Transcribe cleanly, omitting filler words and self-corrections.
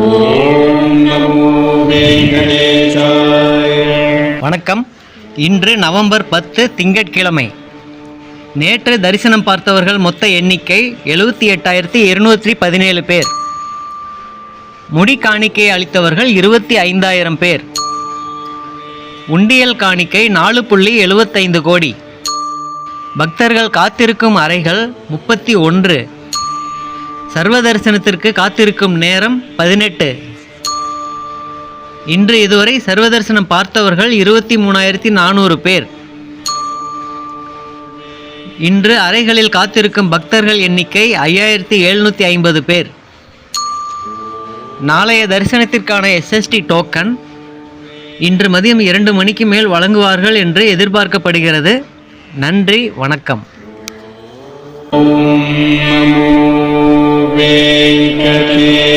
ஓம் நமோ வெங்கடேசாய. வணக்கம். இன்று நவம்பர் 10 திங்கட்கிழமை. நேற்று தரிசனம் பார்த்தவர்கள் மொத்த எண்ணிக்கை 78,217 பேர். முடி காணிக்கை அளித்தவர்கள் 25,000 பேர். உண்டியல் காணிக்கை 4.75 கோடி. பக்தர்கள் காத்திருக்கும் அறைகள் 31. சர்வ தரிசனத்திற்கு காத்திருக்கும் நேரம் 18. இன்று இதுவரை சர்வ தரிசனம் பார்த்தவர்கள் 23,400 பேர். இன்று அறைகளில் காத்திருக்கும் பக்தர்கள் எண்ணிக்கை 5,750 பேர். நாளைய தரிசனத்திற்கான SST டோக்கன் இன்று மதியம் 2 மணிக்கு மேல் வழங்குவார்கள் என்று எதிர்பார்க்கப்படுகிறது. நன்றி, வணக்கம். ஓம் நமோ வெங்கடேசாய.